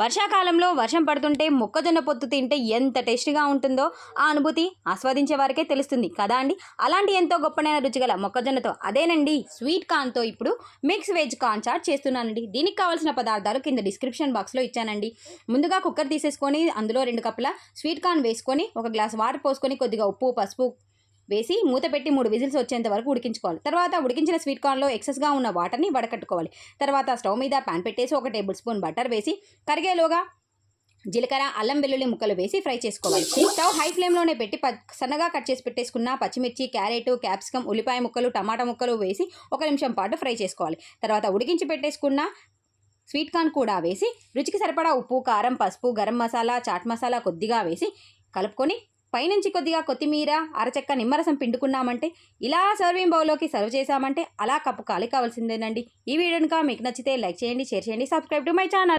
వర్షాకాలంలో వర్షం పడుతుంటే మొక్కజొన్న పొత్తు తింటే ఎంత టేస్టీగా ఉంటుందో ఆ అనుభూతి ఆస్వాదించే వారికే తెలుస్తుంది కదా అండి. అలాంటి ఎంతో గొప్పనైన రుచిగల మొక్కజొన్నతో అదేనండి స్వీట్ కార్న్తో ఇప్పుడు మిక్స్ వెజ్ కార్న్ చాట్ చేస్తున్నానండి. దీనికి కావాల్సిన పదార్థాలు కింద డిస్క్రిప్షన్ బాక్స్లో ఇచ్చానండి. ముందుగా కుక్కర్ తీసేసుకొని అందులో 2 కప్పుల స్వీట్ కార్న్ వేసుకొని 1 గ్లాస్ వాటర్ పోసుకొని కొద్దిగా ఉప్పు పసుపు వేసి మూత పెట్టి 3 విజిల్స్ వచ్చేంత వరకు ఉడికించుకోవాలి. తర్వాత ఉడికించిన స్వీట్ కార్న్లో ఎక్సెస్గా ఉన్న వాటర్ని వడకట్టుకోవాలి. తర్వాత స్టవ్ మీద ప్యాన్ పెట్టేసి 1 టేబుల్ స్పూన్ బటర్ వేసి కరిగేలోగా జీలకర్ర అల్లం వెల్లుల్లి ముక్కలు వేసి ఫ్రై చేసుకోవాలి. స్టవ్ హై ఫ్లేమ్లోనే పెట్టి సన్నగా కట్ చేసి పెట్టేసుకున్న పచ్చిమిర్చి, క్యారెట్, క్యాప్సికమ్, ఉల్లిపాయ ముక్కలు, టమాటా ముక్కలు వేసి 1 నిమిషం పాటు ఫ్రై చేసుకోవాలి. తర్వాత ఉడికించి పెట్టేసుకున్న స్వీట్ కార్న్ కూడా వేసి రుచికి సరిపడా ఉప్పు, కారం, పసుపు, గరం మసాలా, చాట్ మసాలా కొద్దిగా వేసి కలుపుకొని పైనుంచి కొద్దిగా కొత్తిమీర, అరచెక్క నిమ్మరసం పిండుకున్నామంటే ఇలా సర్వింగ్ బౌల్లోకి సర్వ్ చేసామంటే అలా కప్పు ఖాళీ కావాల్సిందేనండి. ఈ వీడియో కనుక మీకు నచ్చితే లైక్ చేయండి, షేర్ చేయండి, సబ్స్క్రైబ్ టు మై ఛానల్.